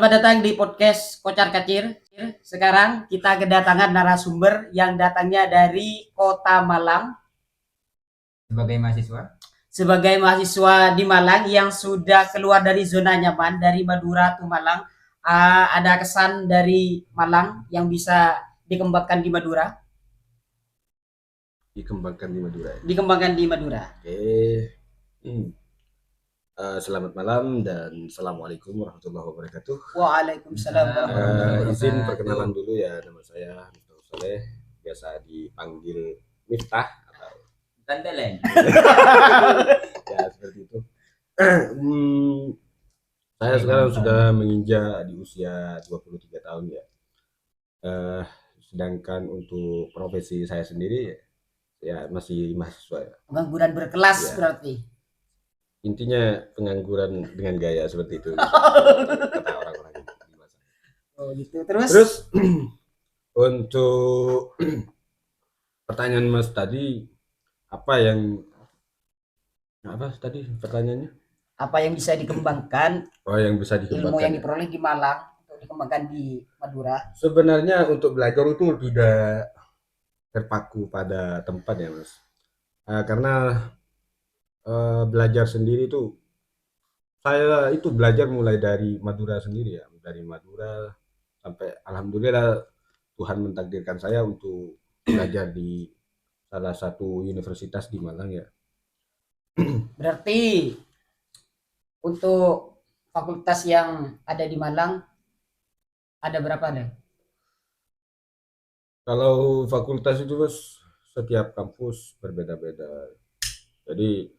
Selamat datang di podcast Kocar Kacir. Sekarang kita kedatangan narasumber yang datangnya dari Kota Malang. Sebagai mahasiswa di Malang yang sudah keluar dari zona nyaman dari Madura ke Malang, ada kesan dari Malang yang bisa dikembangkan di Madura? Dikembangkan di Madura. Dikembangkan di Madura. Oke. Selamat malam dan assalamualaikum warahmatullahi wabarakatuh. Waalaikumsalam warahmatullahi Izin wabarakatuh. perkenalan dulu ya, nama saya Miftah Soleh, biasa dipanggil Miftah atau Tantelen. ya seperti itu. Saya sekarang sudah menginjak di usia 23 tahun ya. Sedangkan untuk profesi saya sendiri ya masih mahasiswa ya. Pengangguran berkelas Ya. berarti. Intinya pengangguran dengan gaya seperti itu. Kata orang-orang di masa. Oh gitu. Terus Untuk pertanyaan Mas tadi, apa tadi pertanyaannya? apa yang bisa dikembangkan, Oh, yang bisa ilmu dikembangkan. yang diperoleh di Malang untuk dikembangkan di Madura? Sebenarnya untuk belajar itu tidak terpaku pada tempat ya Mas. Karena belajar sendiri itu saya itu belajar mulai dari Madura sendiri ya, dari Madura sampai alhamdulillah Tuhan mentakdirkan saya untuk belajar di salah satu universitas di Malang ya. Berarti untuk fakultas yang ada di Malang ada berapa deh? Kalau fakultas itu Mas, setiap kampus berbeda-beda. Jadi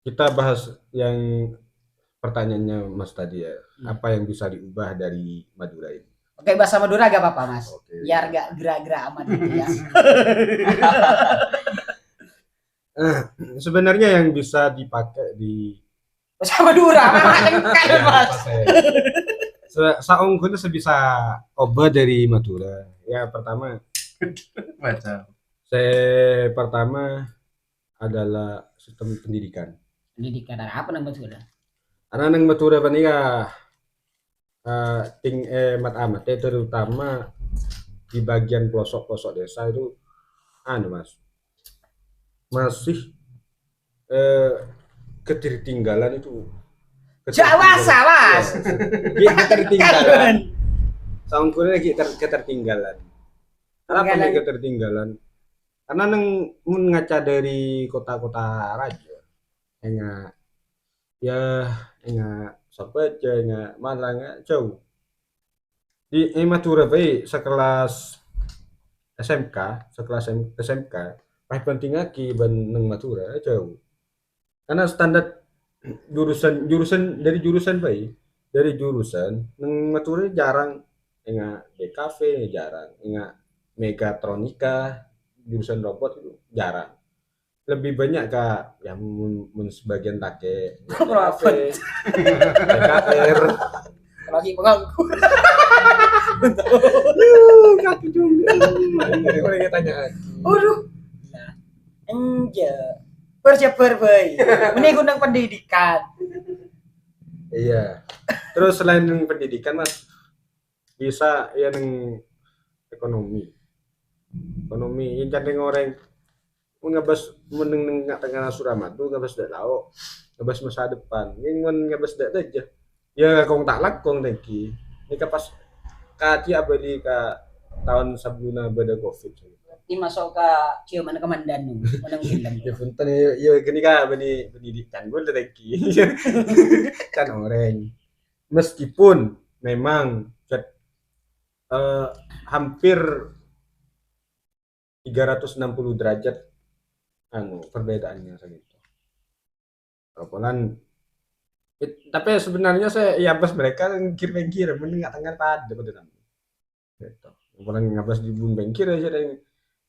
kita bahas yang pertanyaannya Mas tadi ya, apa yang bisa diubah dari Madura ini? Oke, bahasa Madura gak apa-apa Mas. Oke. Biar gak gerak-gerak amat gitu ya. Sebenarnya yang bisa dipakai di Bahasa Madura memang kan Mas. Saung itu sebisa obat dari Madura. Ya pertama, pertama adalah sistem pendidikan. Pendidikan apa namanya sudah? Karena nang Madura panika amat terutama di bagian pelosok-pelosok desa itu Mas masih ketertinggalan itu. Jawa Mas. Ketertinggalan. Saungkune lagi ketertinggalan. Kenapa nih ketertinggalan? Karena neng mun ngaca dari kota-kota raja, enggak Sabaja, enggak Malang, jauh. Di Madura bae sekelas SMK, paling penting lagi neng Madura jauh. Karena standar jurusan dari jurusan neng Madura jarang enggak DKV jarang, enggak Megatronika jurusan robot itu jarang. Lebih banyak Kak yang sebagian take Robot. KR Lagi penganggur. kaki dulu. Ini boleh tanya lagi. Aduh. Nah, enja. Bersabar bae. Ini undang pendidikan. Iya. Terus selain pendidikan Mas bisa ya neng ekonomi yang jadi orang ngabas meneng tengah Suramadu ngabas dak lao ngabas masa depan ini ngabas dak aja ya kong tak lakong lagi ini kapas kaji abadi ka tahun sebelumnya beda covid Berarti masuk ke ciuman kemandan menang film. ya punten ya gini ka bani pendidikan gue lagi kan orang meskipun memang hampir 360 derajat perbedaannya segitu. Walaupun tapi sebenarnya saya ya bos mereka ngkir mending tengah pada pada namanya. Gitu. Walaupun ngabas di bun bengkir aja yang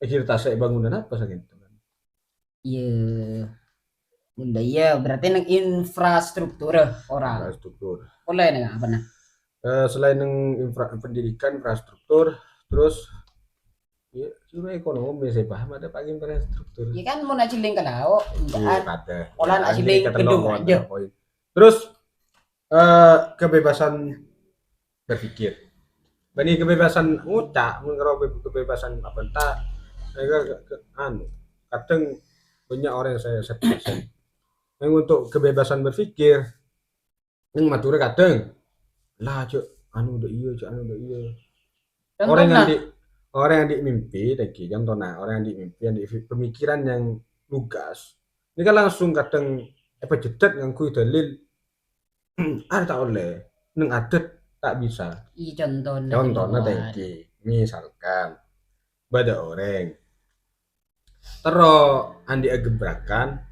cerita saya bangunan apa segitu kan. Iya. Bunda iya berarti nang infrastruktur orang. Infrastruktur. Oleh nang apa nah? Selain pendidikan infrastruktur terus ya cuma ekonomi saya paham ada pagi infrastruktur. Iya kan mau naciling ke lau, Iya, enggak. ada. Olahan ciling gedung aja. Terus kebebasan berpikir. Bani kebebasan ngucap, kebebasan apa entah, mereka kadang banyak orang yang saya sepuluh. Yang untuk kebebasan berpikir, yang mature kadang lah cuk, udah iya cuk, udah iya. Orang yang Contohnya, di orang yang mimpi, lagi contohnya orang yang mimpi, yang di pemikiran yang lugas. Ini kan langsung kadang apa jedet nganggo dalil ada tak oleh, neng adet tak bisa. contohnya Contohnya keluar. tadi, misalkan pada orang terus andi gebrakan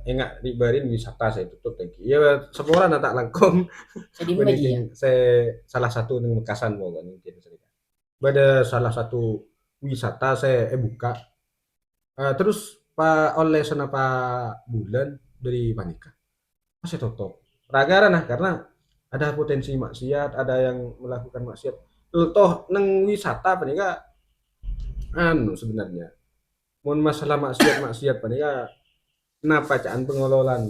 enggak dibarin wisata saya tutup lagi. Ya semua orang tak langkung Sedih aja ya. mending saya salah satu neng Mekasan mau kan mungkin cerita. Pada salah satu wisata saya buka terus Pak oleh sana Pak Bulan dari Manika masih tutup. Ragara nah karena ada potensi maksiat, ada yang melakukan maksiat. Toh neng wisata panika sebenarnya. Mun masalah maksiat panika kenapa caan pengelolaan.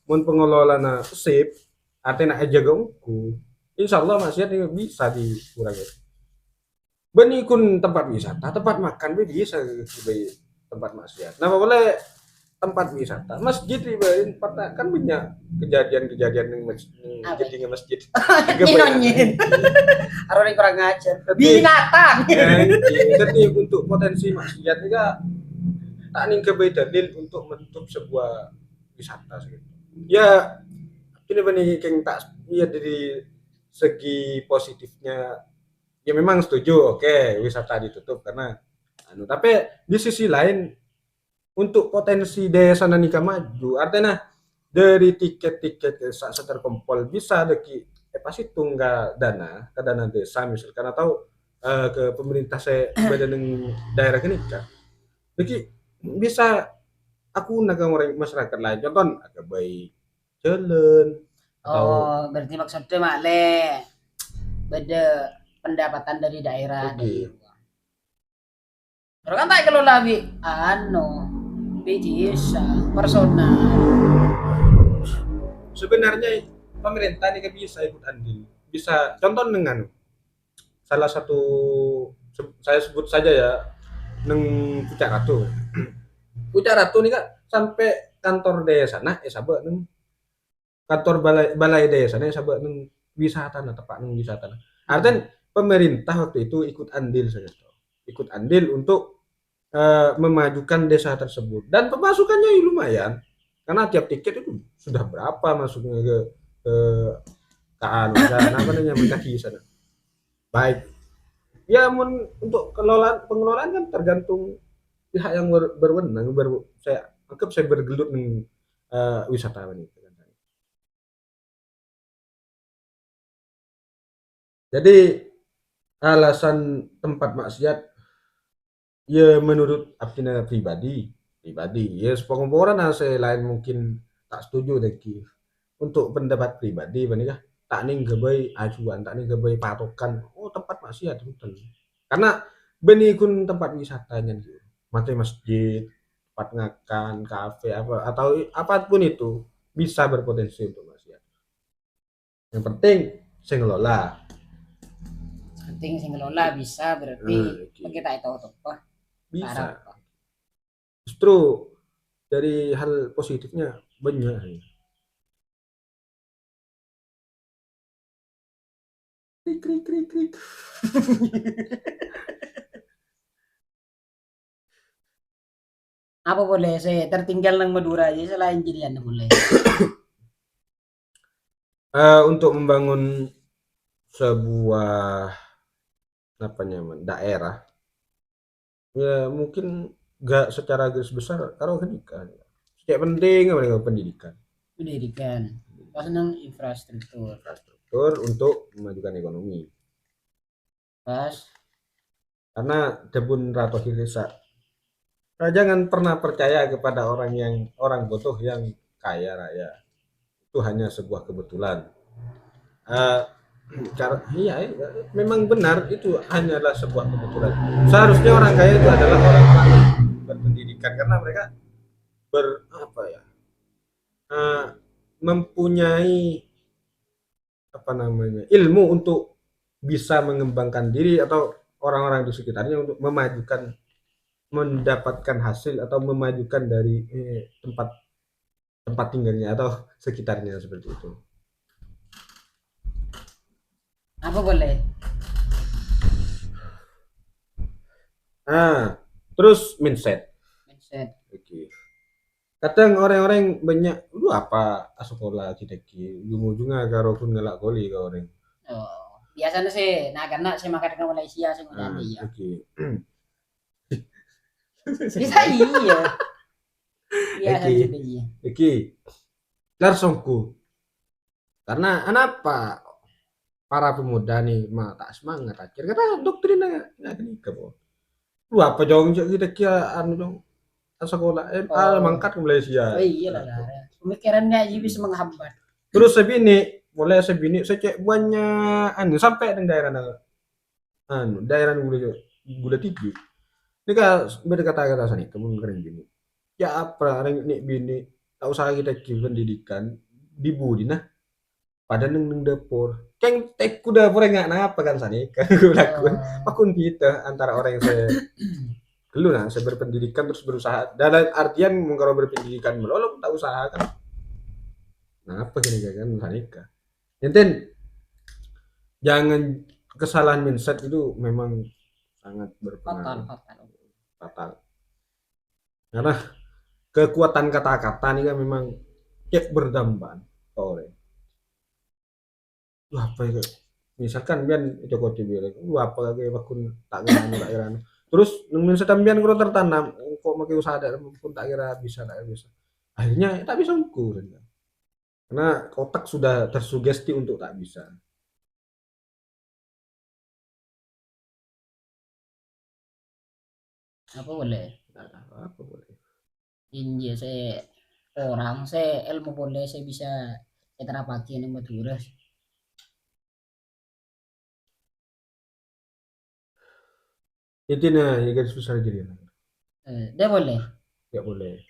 Mun pengelolaan sip, artinya aja gongku. Insya Allah maksiat ini bisa dikurangi. Bani kun tempat wisata, tempat makan bisa sebagai tempat maksiat. Nah, boleh tempat wisata, masjid ribain pernah kan banyak kejadian-kejadian yang jadi masjid. Nonyin. Orang kurang ngajar. Binatang. Jadi untuk potensi maksiat juga tak ning dalil untuk menutup sebuah wisata gitu. Ya ini benih yang tak ya dari segi positifnya ya memang setuju oke wisata ditutup karena tapi di sisi lain untuk potensi desa nikah maju artinya dari tiket-tiket desa terkumpul bisa deki pasti tunggal dana ke dana desa misalkan atau ke pemerintah saya badan daerah kenika jadi bisa aku naga orang masyarakat lain contoh agak baik jalan atau berarti maksudnya makle beda pendapatan dari daerah dari luar. Terus kan tak kelola bi bisa personal. Sebenarnya pemerintah ini bisa ikut andil. Bisa contoh dengan salah satu saya sebut saja ya neng Pucak Ratu. Pucak Ratu ini kan sampai kantor desa nah sabak neng kantor balai desa nih sabak neng wisata nah tepat neng wisata. Artinya pemerintah waktu itu ikut andil saja. Ikut andil untuk memajukan desa tersebut dan pemasukannya lumayan karena tiap tiket itu sudah berapa masuknya ke KAN dan apa namanya mendaki sana baik ya untuk pengelolaan kan tergantung pihak yang berwenang saya anggap saya bergelut dengan wisatawan itu jadi alasan tempat maksiat ya menurut Abdina pribadi ya sepengumpuran saya lain mungkin tak setuju lagi untuk pendapat pribadi menikah tak ning gabai acuan tak ning gabai patokan tempat maksiat betul karena benikun tempat wisatanya gitu mati masjid tempat ngakan kafe apa atau apapun itu bisa berpotensi untuk maksiat yang penting saya ngelola penting sing ngelola bisa berarti kita itu apa bisa justru dari hal positifnya banyak krik. Apa boleh saya tertinggal nang Madura aja selain jadian boleh. Untuk membangun sebuah apa nyaman daerah ya mungkin nggak secara garis besar kalau pendidikan kayak penting apa pendidikan pas nang infrastruktur untuk memajukan ekonomi pas karena debun ratu desa jangan pernah percaya kepada orang bodoh yang kaya raya itu hanya sebuah kebetulan iya memang benar itu hanyalah sebuah kebetulan seharusnya orang kaya itu adalah orang-orang berpendidikan karena mereka mempunyai apa namanya, ilmu untuk bisa mengembangkan diri atau orang-orang di sekitarnya untuk mendapatkan hasil atau memajukan dari tempat tempat tinggalnya atau sekitarnya seperti itu. Apa boleh? Nah, terus mindset. Mindset. Oke. Kadang orang-orang banyak, lu apa sekolah kita ki, ujung-ujungnya karo pun ngelak koli ke orang. Oh, biasanya sih, nah karena saya makan ke Malaysia saya Ah, jadi ya. oke. Bisa iya. Biasa Oke. jadi iya. Oke. Langsungku. Karena kenapa para pemuda nih mah tak semangat akhir karena doktrinnya nggak nikah, po. Lu apa jong kita kira anu jong sekolah mangkat ke Malaysia. Oh iya lah, pemikirannya aja bisa menghambat. Terus sebini, mulai sebini saya cek banyak anu sampai di daerah daerah gula tinggi. Ini kan berkata-kata sana kamu keren gini. Ya apa orang ini bini tak usah kita pendidikan di budi nah pada neng dapur. Keng tekku dapur nggak napa kan sana kan gue lakukan. Pakun kita antara orang yang saya dulu nah saya berpendidikan terus berusaha dalam artian kalau berpendidikan melolong tak usaha kan. Nah apa gini kan sana Enten jangan kesalahan mindset itu memang sangat berpengaruh fatal. Karena kekuatan kata-kata ini kan memang kayak berdampak oleh. Wah apa ya? Misalkan bian Joko bilang, wah apa kayak bakun tak kira. Terus mindset bian kalau tertanam, kok makai usaha ada pun tak kira bisa. Akhirnya tak bisa ukur. Karena otak sudah tersugesti untuk tak bisa. Apa boleh? Apa boleh? Ini saya ilmu boleh saya bisa saya terapaki ini Madura. Itu nah, ya garis besar jadi. Dia boleh. Ya boleh.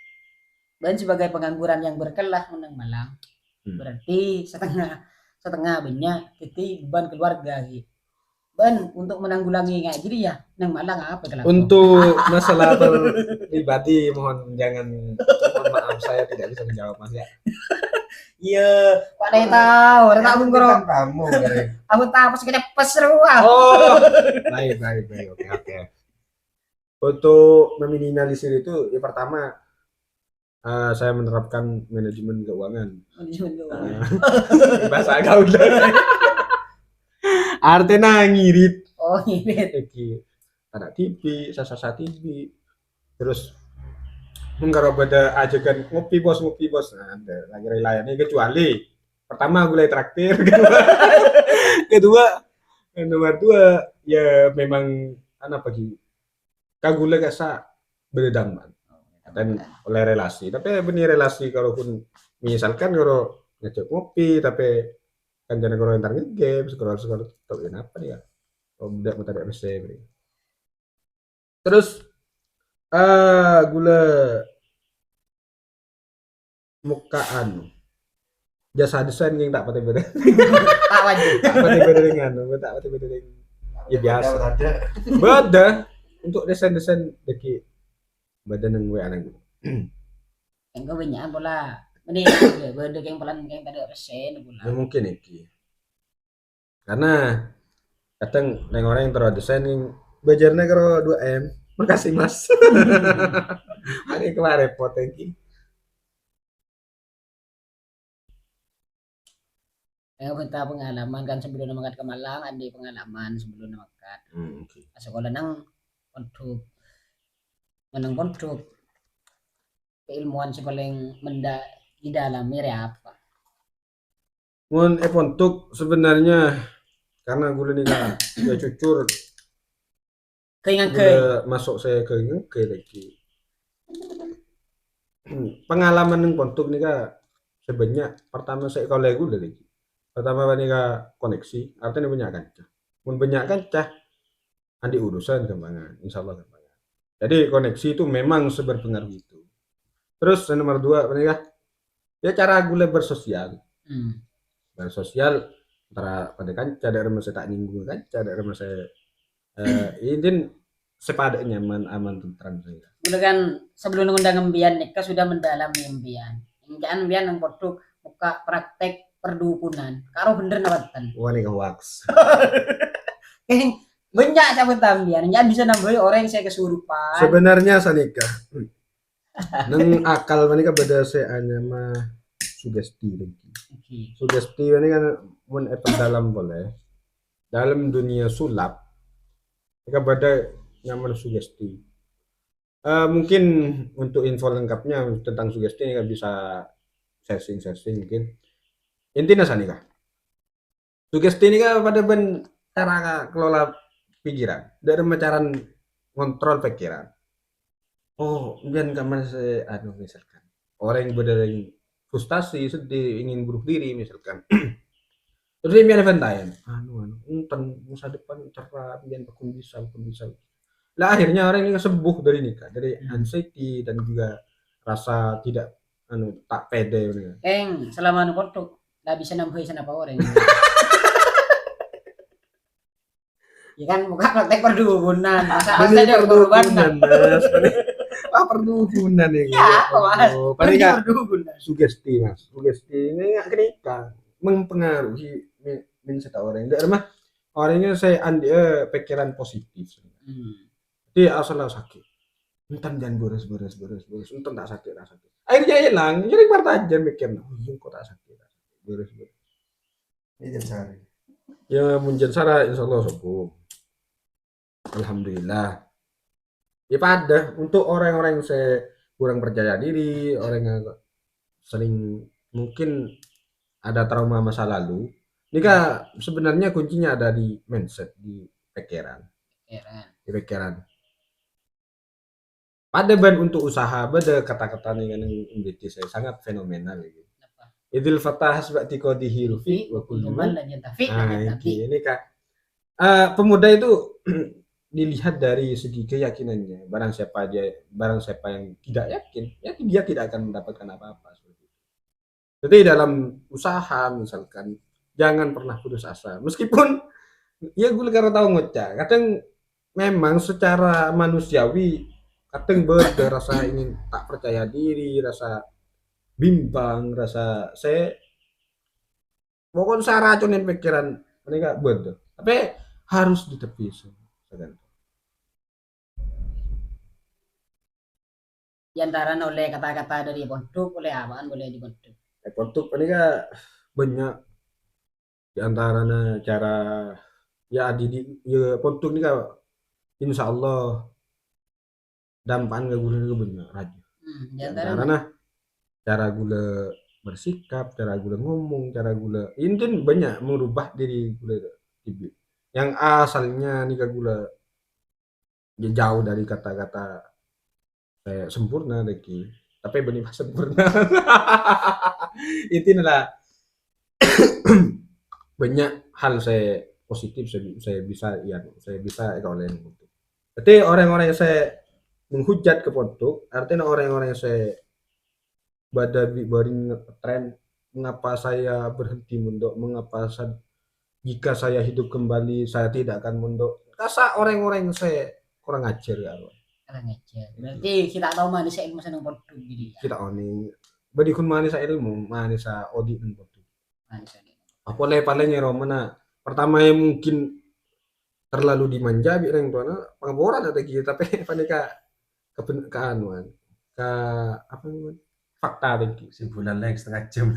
Dan sebagai pengangguran yang berkelah menang Malang, berarti setengah banyak itu beban keluarga gitu. Ben untuk menanggulangi kayak gini ya nang Malang apa kelapa? Untuk masalah pribadi mohon maaf saya tidak bisa menjawab Mas ya. Iya, Pak Dai tahu, tak aku ngoro. Kamu. Aku tahu pas kita peseruan. Oh, baik. Oke. Untuk meminimalisir itu, ya pertama saya menerapkan manajemen keuangan. Bahasa gaul. Artinya ngirit. Oh, ngirit. Ada TV, sasa TV. Terus kalau pada ajakan ngopi bos. Nah, ada lagi layannya kecuali pertama gue traktir, kedua nomor dua ya memang anak pagi kagule kasa berdampak dan oleh relasi tapi benih relasi kalaupun misalkan kalau ngecek ngopi tapi kan jangan kalau ntar game scroll tahu kenapa dia udah mau tadi MC terus gula mukaan jasa desain yang tak pati beda tak wajib tak pati beda dengan ya biasa beda untuk desain deki badan yang gue anak gitu yang gue banyak bola ini beda yang pelan yang tadi resen bola ya mungkin iki karena kadang orang yang terlalu desain yang bajarnya kalau 2M makasih mas ini kemarin repot iki minta pengalaman kan sebelum makan ke Malang ada pengalaman sebelum makan sekolah nang pondok menang pondok keilmuan si paling di dalam ya apa mun pondok sebenarnya karena gue ini kan ya cucur keingat masuk saya ke lagi pengalaman yang pondok nih kak sebanyak pertama saya kalau gue lagi pertama nika koneksi artinya banyak kancah mun banyak kancah andi urusan kembangan insyaallah kembangan jadi koneksi itu memang seberpengaruh itu terus yang nomor 2 nika ya cara gula bersosial bersosial antara pada kanca dari masa tak nyinggung kanca dari masa ini sepada nyaman aman tentram saya. Udah kan sebelum ngundang embian nih, sudah mendalami embian. Jangan embian yang bodoh buka praktek perdukunan. Karo bener nawatan. Wah nih hoax. Banyak cabut ambian, jangan bisa nambah orang yang saya kesurupan. Sebenarnya Sanika, neng akal manika beda saya mah sugesti lagi. Sugesti ini kan mun dalam boleh dalam dunia sulap, mereka beda nyaman sugesti. Mungkin untuk info lengkapnya tentang sugesti ini kan bisa searching mungkin. Intinya Sanika, sugesti ini kan pada cara kelola pikiran dari cara kontrol pikiran. Oh, jangan kamar saya misalkan orang yang berdari frustasi, sedih, ingin bunuh diri misalkan. Terus dia biar eventayan, untan masa depan cerah, biar pun bisa. Lah akhirnya orang ini sembuh dari nikah, dari anxiety dan juga rasa tidak tak pede. Selama foto nggak bisa nambah apa orang. Ya kan buka praktek perdukunan, masa ada perdukunan. Perdukunan ya. Ya, Mas. Paling perdukunan. Sugesti, Mas. Sugesti ini enggak kenika mempengaruhi mindset orang. Enggak mah orangnya saya pikiran positif. Jadi asal sakit. Entar jangan beres. Entar tak sakit. Akhirnya hilang. Jadi partajan mikir, kok tak sakit. Beres. Ini cari. Ya munjen sara insyaallah sopo. Alhamdulillah. Ya pada untuk orang-orang yang saya kurang percaya diri, orang yang sering mungkin ada trauma masa lalu, ini kan sebenarnya kuncinya ada di mindset, di pikiran. Di pikiran. Pada untuk usaha, pada kata-kata yang saya sangat fenomenal gitu. Idul Fatah sebab tikodihi rufi wa kullu man ini Kak. Pemuda itu dilihat dari segi keyakinannya. Barang siapa yang tidak yakin, ya dia tidak akan mendapatkan apa-apa seperti itu. Jadi dalam usaha misalkan jangan pernah putus asa. Meskipun ya gue karena tahu ngocah, kadang memang secara manusiawi kadang rasa ingin tak percaya diri, rasa bimbang, rasa saya pokoknya saya racunin pikiran mereka buat tapi harus ditepis. Di antara oleh kata-kata dari Pontuk, oleh apaan boleh dibentuk? Pontuk ini kan banyak di antaranya cara ya ya Pontuk ini kan insya Allah dampan gak gula banyak aja. Di antaranya cara gula bersikap, cara gula ngomong, cara gula ini banyak merubah diri gula yang asalnya nih gula jauh dari kata-kata saya sempurna lagi tapi benih sempurna itu adalah banyak hal saya positif saya bisa oleh jadi orang-orang yang saya menghujat ke Pontuk artinya orang-orang yang saya baring tren mengapa saya berhenti munduk, mengapa jika saya hidup kembali saya tidak akan munduk. Rasa orang-orang yang saya kurang ajar ya. Kurang ajar. Berarti kita tahu manis ilmu senang Pontuk jadi. Kita oning. Badi kun manis ilmu, manis odi dan Pontuk. Manis odi. Apa paling ya Romana? Pertama yang mungkin terlalu dimanja bi orang tuana pengaboran ada gitu tapi panika keanuan ke apa namanya? Fakta lagi sebulan lagi setengah jam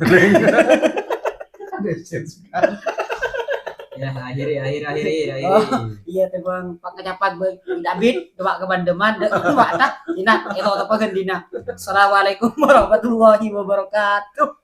ya akhiri iya tuh bang pakai cepat bang David coba ke Bandeman dek dina itu apa kan dina. Assalamualaikum warahmatullahi wabarakatuh.